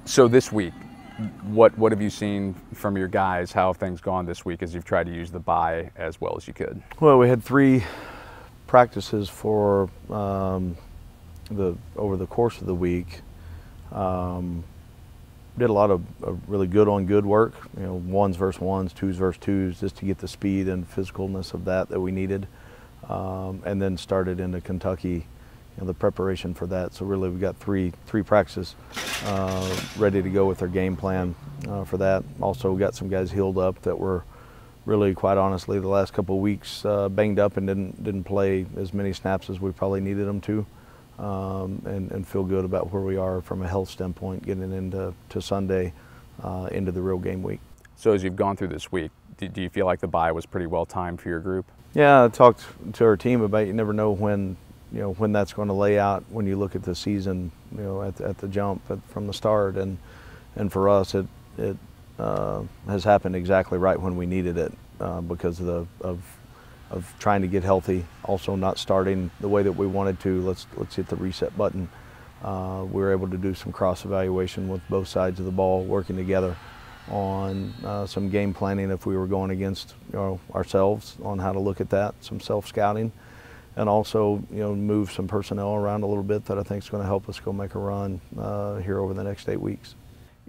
So this week, what have you seen from your guys? How have things gone this week as you've tried to use the bye as well as you could? Well, we had 3 practices for over the course of the week. Did a lot of really good on good work, ones versus ones, twos versus twos, just to get the speed and physicalness of that we needed. And then started into Kentucky, the preparation for that. So really we've got three practices ready to go with our game plan for that. Also got some guys healed up that were really, quite honestly, the last couple of weeks banged up and didn't play as many snaps as we probably needed them to. And feel good about where we are from a health standpoint getting into Sunday, into the real game week. So as you've gone through this week, do you feel like the bye was pretty well timed for your group? Yeah, I talked to our team about you never know when that's going to lay out when you look at the season, at the jump from the start, and for us it has happened exactly right when we needed it because of trying to get healthy, also not starting the way that we wanted to. Let's hit the reset button. We were able to do some cross evaluation with both sides of the ball, working together on some game planning if we were going against ourselves on how to look at that, some self-scouting, and also move some personnel around a little bit that I think is going to help us go make a run here over the next 8 weeks.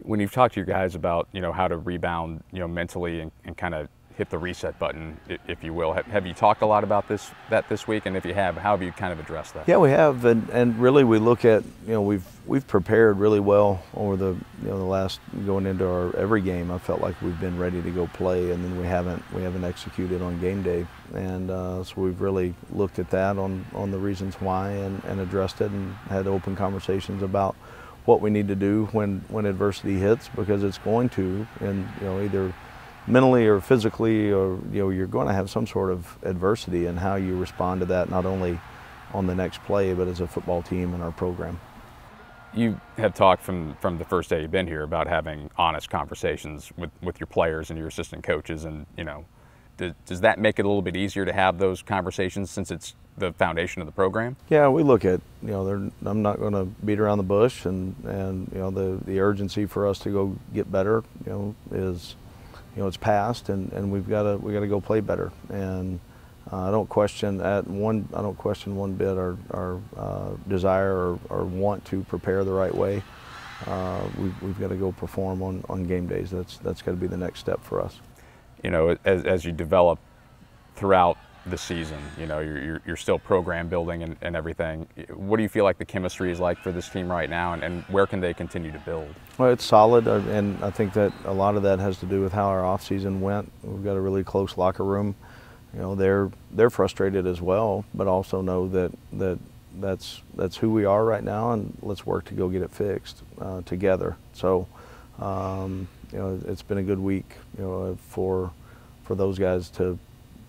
When you've talked to your guys about how to rebound mentally and kind of hit the reset button, if you will, have you talked a lot about this week? And if you have, how have you kind of addressed that? Yeah, we have, and really we look at we've prepared really well over the the last going into our every game. I felt like we've been ready to go play, and then we haven't executed on game day, and so we've really looked at that on the reasons why and addressed it and had open conversations about what we need to do when adversity hits, because it's going to, and either mentally or physically, or you're going to have some sort of adversity, and how you respond to that, not only on the next play but as a football team in our program. You have talked from the first day you've been here about having honest conversations with your players and your assistant coaches, and does that make it a little bit easier to have those conversations since it's the foundation of the program? Yeah, we look at I'm not going to beat around the bush, and the urgency for us to go get better is it's past, and we got to go play better. And I don't question one bit our desire or want to prepare the right way. We've got to go perform on game days. That's got to be the next step for us. As you develop throughout the season, you're still program building and everything. What do you feel like the chemistry is like for this team right now, and where can they continue to build? Well, it's solid, and I think that a lot of that has to do with how our off season went. We've got a really close locker room. They're frustrated as well, but also know that's who we are right now, and let's work to go get it fixed together. So it's been a good week for those guys to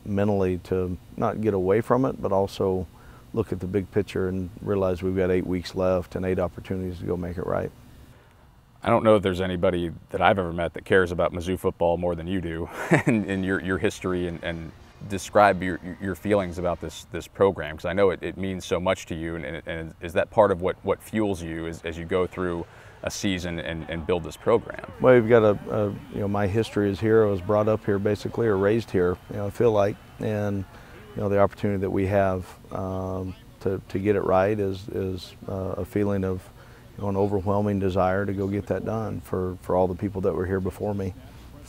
mentally to not get away from it, but also look at the big picture and realize we've got 8 weeks left and 8 opportunities to go make it right. I don't know if there's anybody that I've ever met that cares about Mizzou football more than you do, and your history, and describe your feelings about this program, because I know it means so much to you, and is that part of what fuels you as you go through a season and build this program? Well, you've got my history is here. I was brought up here basically, or raised here, I feel like, and the opportunity that we have to get it right is a feeling of an overwhelming desire to go get that done for all the people that were here before me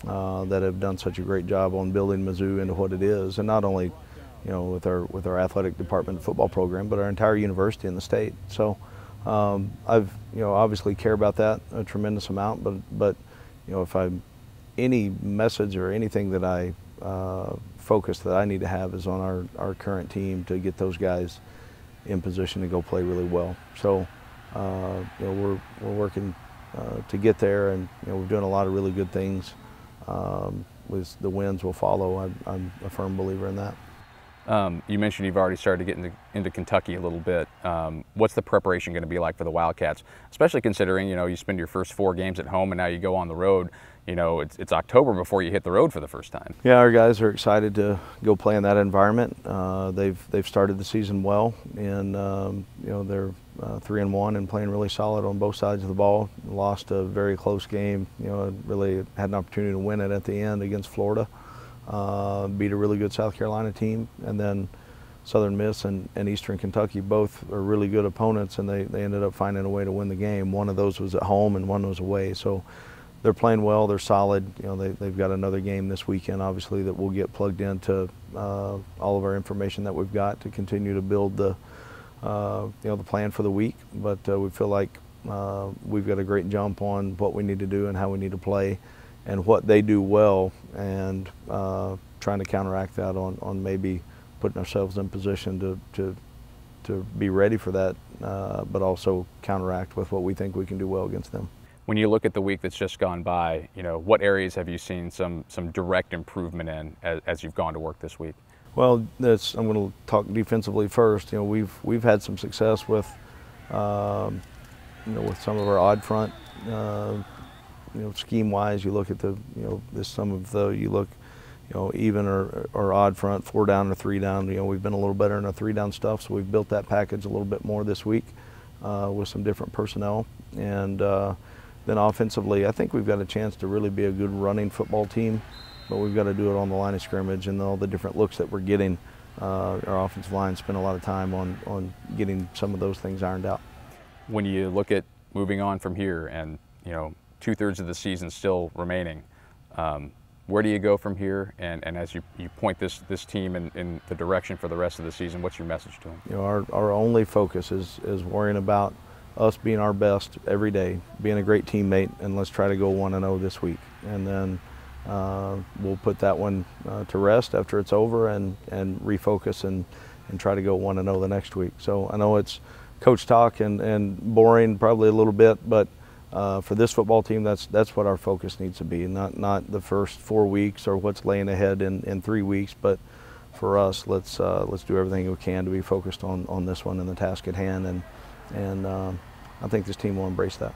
that have done such a great job on building Mizzou into what it is, and not only with our athletic department football program, but our entire university in the state. So I've obviously care about that a tremendous amount, but if any message or anything that I focus that I need to have is on our current team to get those guys in position to go play really well. So we're working to get there, and we're doing a lot of really good things. With the wins will follow. I'm a firm believer in that. You mentioned you've already started to get into Kentucky a little bit. What's the preparation going to be like for the Wildcats, especially considering, you know, you spend your first 4 games at home and now you go on the road. You know, it's October before you hit the road for the first time. Yeah, our guys are excited to go play in that environment. They've started the season well, and you know, they're 3-1 and playing really solid on both sides of the ball. Lost a very close game. You know, really had an opportunity to win it at the end against Florida. Beat a really good South Carolina team, and then Southern Miss and Eastern Kentucky both are really good opponents, and they ended up finding a way to win the game. One of those was at home and one was away. So they're playing well, they're solid. You know, they've got another game this weekend, obviously, that we'll get plugged into all of our information that we've got to continue to build the you know, the plan for the week. But we feel like we've got a great jump on what we need to do and how we need to play and what they do well, and trying to counteract that on maybe putting ourselves in position to be ready for that, but also counteract with what we think we can do well against them. When you look at the week that's just gone by, you know, what areas have you seen some direct improvement in as you've gone to work this week? Well, I'm going to talk defensively first. You know, we've had some success with you know, with some of our odd front. You know, scheme-wise, you look at the, you know, you look, you know, even or odd front, 4 down or 3 down. You know, we've been a little better in our 3 down stuff, so we've built that package a little bit more this week with some different personnel. And then offensively, I think we've got a chance to really be a good running football team, but we've got to do it on the line of scrimmage and all the different looks that we're getting. Our offensive line spent a lot of time on getting some of those things ironed out. When you look at moving on from here and, you know, 2/3 of the season still remaining, where do you go from here? And as you point this team in the direction for the rest of the season, what's your message to them? You know, our only focus is worrying about us being our best every day, being a great teammate, and let's try to go 1-0 this week. And then we'll put that one to rest after it's over and refocus and try to go 1-0 the next week. So I know it's coach talk and boring probably a little bit, but for this football team, that's what our focus needs to be. Not the first 4 weeks or what's laying ahead in 3 weeks, but for us, let's do everything we can to be focused on this one and the task at hand, and I think this team will embrace that.